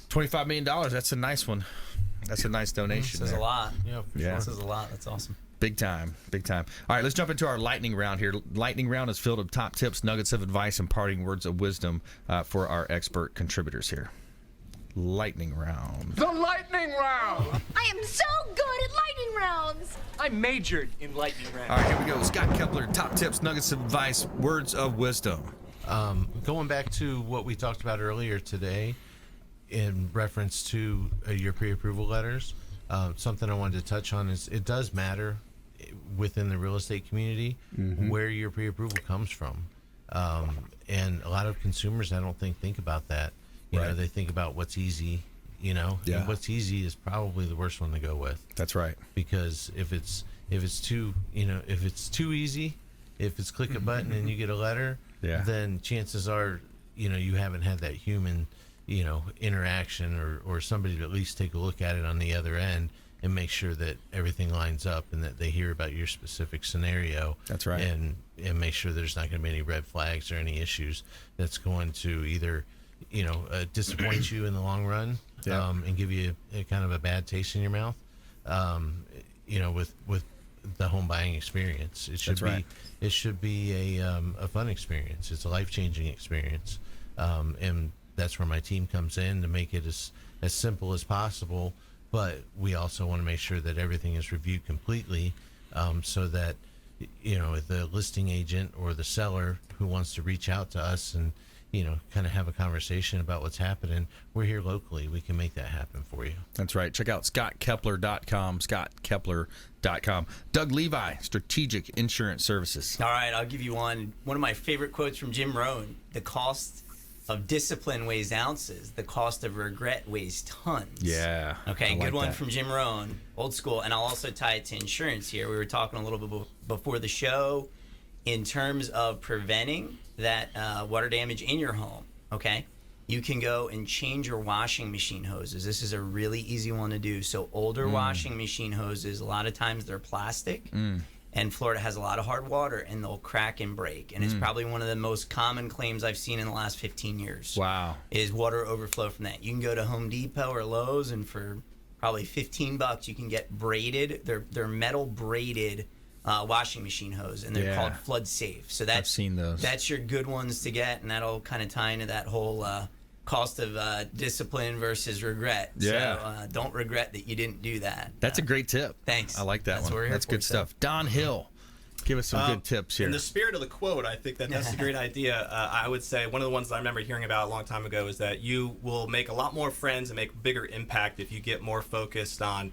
$25 million. That's a nice one. That's a nice donation. Says a lot. Yeah, for That sure. says a lot. That's awesome. Big time. Big time. All right, let's jump into our lightning round here. Lightning round is filled with top tips, nuggets of advice, and parting words of wisdom for our expert contributors here. Lightning round. The lightning round. I am so good at lightning rounds. I majored in lightning round. All right, here we go. Scott Kepler, top tips, nuggets of advice, words of wisdom. Going back to what we talked about earlier today, in reference to your pre-approval letters, something I wanted to touch on is it does matter within the real estate community where your pre-approval comes from, and a lot of consumers I don't think about that. You know, they think about what's easy. And what's easy is probably the worst one to go with. That's right. Because if it's too easy, if it's click a button and you get a letter, then chances are you haven't had that human interaction or somebody to at least take a look at it on the other end and make sure that everything lines up and that they hear about your specific scenario. That's right. And make sure there's not going to be any red flags or any issues that's going to either disappoint you in the long run, and give you a kind of a bad taste in your mouth, with the home buying experience. It should be a fun experience. It's a life-changing experience, and that's where my team comes in to make it as simple as possible. But we also want to make sure that everything is reviewed completely, so that the listing agent or the seller who wants to reach out to us and kind of have a conversation about what's happening, we're here locally. We can make that happen for you. That's right. Check out scottkepler.com, scottkepler.com. Doug Levi, Strategic Insurance Services. All right, I'll give you one of my favorite quotes from Jim Rohn. The cost of discipline weighs ounces. The cost of regret weighs tons. Yeah. Okay, I good like one that. from Jim Rohn, old school. And I'll also tie it to insurance here. We were talking a little bit before the show in terms of preventing that water damage in your home. Okay, you can go and change your washing machine hoses. This is a really easy one to do. So older washing machine hoses, a lot of times they're plastic. and Florida has a lot of hard water, and they'll crack and break. And it's probably one of the most common claims I've seen in the last 15 years. Wow. Is water overflow from that. You can go to Home Depot or Lowe's, and for probably $15, you can get braided. They're metal braided washing machine hose, and they're called flood safe. So I've seen those. That's your good ones to get, and that'll kind of tie into that whole cost of discipline versus regret. Yeah. So don't regret that you didn't do that. That's a great tip. Thanks. I like that That's one. what we're here That's for, good so. stuff. Don Hill, give us some good tips here. In the spirit of the quote, I think that's a great idea. I would say one of the ones I remember hearing about a long time ago is that you will make a lot more friends and make bigger impact if you get more focused on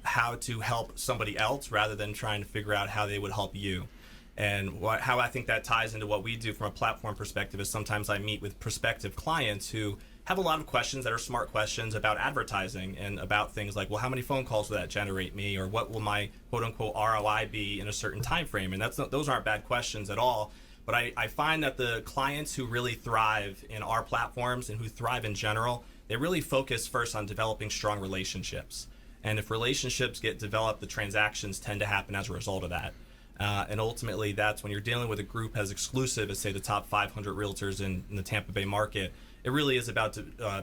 how to help somebody else rather than trying to figure out how they would help you. And how I think that ties into what we do from a platform perspective is sometimes I meet with prospective clients who have a lot of questions that are smart questions about advertising and about things like, well, how many phone calls will that generate me, or what will my quote-unquote ROI be in a certain time frame? And those aren't bad questions at all. But I find that the clients who really thrive in our platforms and who thrive in general, they really focus first on developing strong relationships. And if relationships get developed, the transactions tend to happen as a result of that. And ultimately, that's when you're dealing with a group as exclusive as, say, the top 500 realtors in the Tampa Bay market. It really is about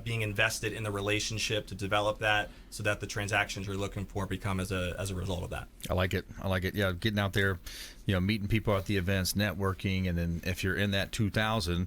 being invested in the relationship to develop that so that the transactions you're looking for become as a result of that. I like it. Yeah, getting out there, meeting people at the events, networking, and then if you're in that 2,000,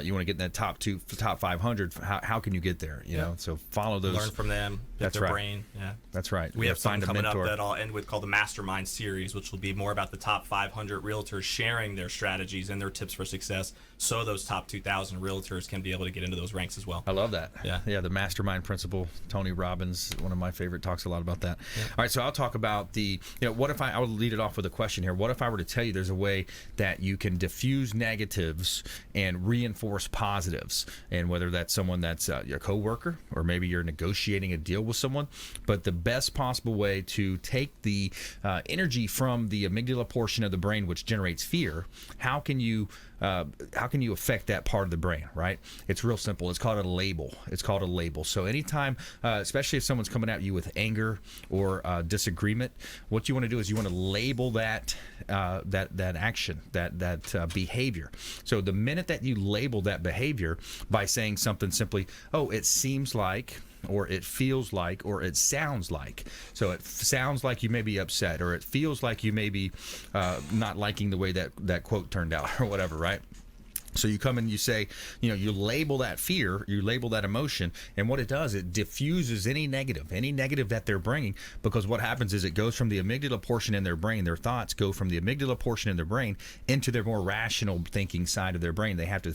you want to get in that top 500. How can you get there? You know, so follow those. Learn from them. Pick their brain. Yeah, that's right. We have something coming up that I'll end with called the Mastermind series, which will be more about the top 500 realtors sharing their strategies and their tips for success, so those top 2,000 realtors can be able to get into those ranks as well. I love that. Yeah, the Mastermind principle. Tony Robbins, one of my favorite, talks a lot about that. Yeah. All right, so I'll talk about what if I will lead it off with a question here. What if I were to tell you there's a way that you can diffuse negatives and reinforce positives, and whether that's someone that's your coworker or maybe you're negotiating a deal with someone, but the best possible way to take the energy from the amygdala portion of the brain, which generates fear, how can you affect that part of the brain, right? It's real simple. It's called a label. So anytime, especially if someone's coming at you with anger or disagreement, what you want to do is you want to label that action, that behavior. So the minute that you label that behavior by saying something simply, oh, it seems like, or it feels like, or it sounds like. So it sounds like you may be upset, or it feels like you may be not liking the way that quote turned out, or whatever, right? So you come and you say, you label that fear, you label that emotion, and what it does, it diffuses any negative that they're bringing, because what happens is it goes from the amygdala portion in their brain, their thoughts go from the amygdala portion in their brain into their more rational thinking side of their brain. They have to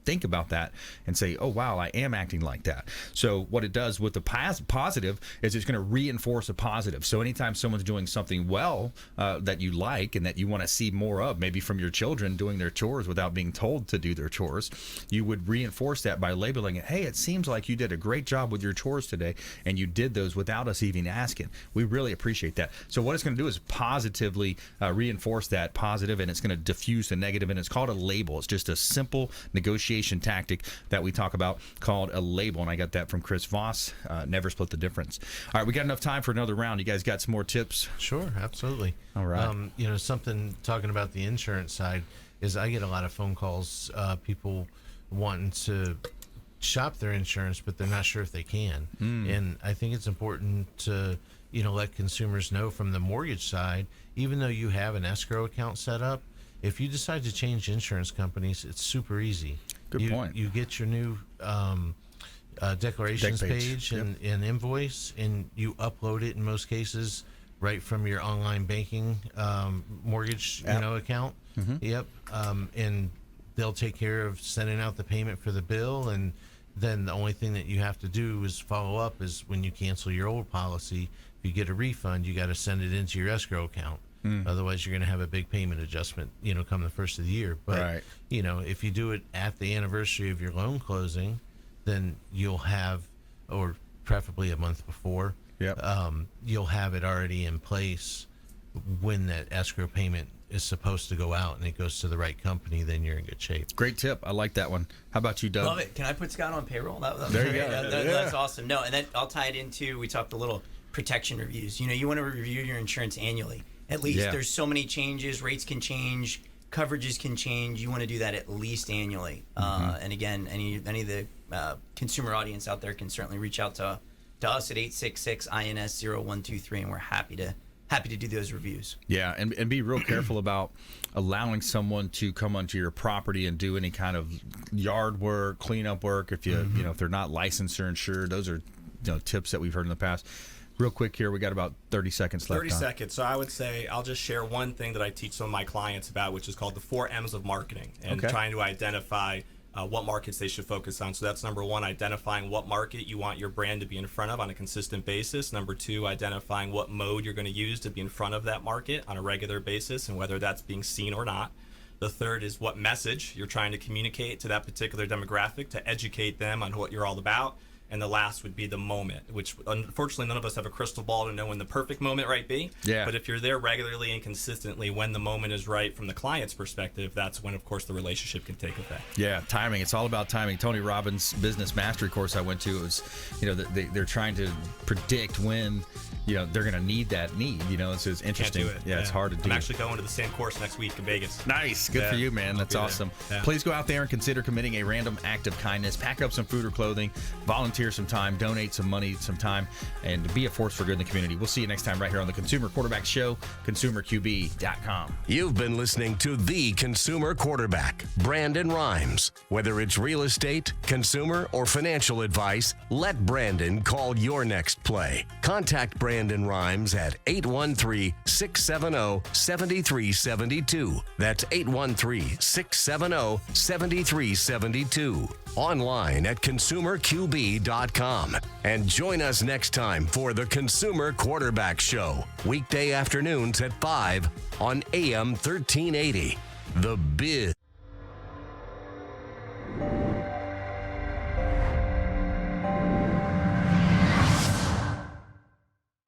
think about that and say, oh, wow, I am acting like that. So what it does with the positive is it's going to reinforce a positive. So anytime someone's doing something well that you like and that you want to see more of, maybe from your children doing their chores without being told to do their chores, you would reinforce that by labeling it. Hey, it seems like you did a great job with your chores today, and you did those without us even asking. We really appreciate that. So what it's going to do is positively reinforce that positive, and it's going to diffuse the negative, and it's called a label. It's just a simple negotiation tactic that we talk about called a label, and I got that from Chris Voss. Never split the difference. All right, we got enough time for another round. You guys got some more tips? Sure, absolutely. All right. Something talking about the insurance side is I get a lot of phone calls, people wanting to shop their insurance, but they're not sure if they can. And I think it's important to, let consumers know from the mortgage side, even though you have an escrow account set up, if you decide to change insurance companies, it's super easy. Good point. You get your new declarations page and invoice, and you upload it in most cases right from your online banking mortgage account. Yep. And they'll take care of sending out the payment for the bill, and then the only thing that you have to do is follow up is when you cancel your old policy, if you get a refund, you got to send it into your escrow account. Otherwise you're going to have a big payment adjustment, come the first of the year. But right. If you do it at the anniversary of your loan closing, then you'll have, or preferably a month before, you'll have it already in place when that escrow payment is supposed to go out and it goes to the right company. Then you're in good shape. Great tip. I like that one. How about you, Doug? Love it. Can I put Scott on payroll? There you go. That's awesome. No, and then I'll tie it into, we talked a little protection reviews. You want to review your insurance annually. At least. Yeah. There's so many changes. Rates can change. Coverages can change. You want to do that at least annually. And again, any of the consumer audience out there can certainly reach out to us at 866-INS-0123, and we're happy to do those reviews. Yeah, and be real careful about allowing someone to come onto your property and do any kind of yard work, cleanup work. If you if they're not licensed or insured, those are tips that we've heard in the past. Real quick here, we got about 30 seconds left. 30 seconds. So I would say I'll just share one thing that I teach some of my clients about, which is called the 4 M's of marketing, and trying to identify what markets they should focus on. So that's number 1, identifying what market you want your brand to be in front of on a consistent basis. Number 2, identifying what mode you're going to use to be in front of that market on a regular basis, and whether that's being seen or not. The third is what message you're trying to communicate to that particular demographic to educate them on what you're all about. And the last would be the moment, which unfortunately none of us have a crystal ball to know when the perfect moment might be. Yeah. But if you're there regularly and consistently when the moment is right from the client's perspective, that's when, of course, the relationship can take effect. Yeah, timing. It's all about timing. Tony Robbins' business mastery course I went to, it was, they're trying to predict when, they're going to need that need. It's interesting. Can't do it. Yeah, it's hard to do. I'm actually going to the same course next week in Vegas. Nice. Good for you, man. That's awesome. Yeah. Please go out there and consider committing a random act of kindness. Pack up some food or clothing, volunteer some time, donate some money, some time, and be a force for good in the community. We'll see you next time right here on the Consumer Quarterback Show, consumerqb.com. You've been listening to The Consumer Quarterback, Brandon Rhymes. Whether it's real estate, consumer, or financial advice, let Brandon call your next play. Contact Brandon Rhymes at 813-670-7372. That's 813-670-7372. Online at consumerqb.com. And join us next time for the Consumer Quarterback Show, weekday afternoons at 5 on AM 1380. The Biz.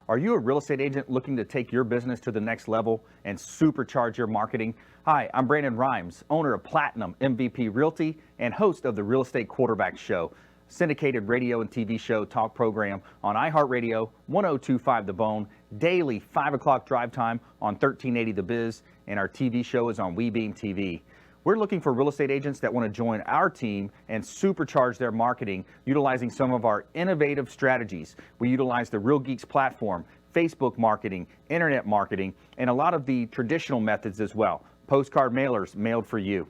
Are you a real estate agent looking to take your business to the next level and supercharge your marketing? Hi, I'm Brandon Rhymes, owner of Platinum MVP Realty and host of the Real Estate Quarterback Show, syndicated radio and TV show talk program on iHeartRadio, 1025 The Bone, daily 5 o'clock drive time on 1380 The Biz, and our TV show is on WeBeam TV. We're looking for real estate agents that want to join our team and supercharge their marketing utilizing some of our innovative strategies. We utilize the Real Geeks platform, Facebook marketing, internet marketing, and a lot of the traditional methods as well. Postcard mailers mailed for you,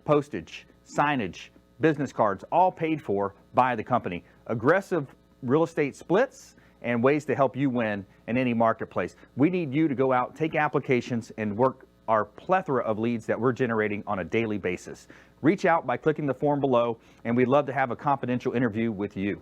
postage, signage, business cards, all paid for by the company. Aggressive real estate splits and ways to help you win in any marketplace. We need you to go out, take applications, and work our plethora of leads that we're generating on a daily basis. Reach out by clicking the form below, and we'd love to have a confidential interview with you.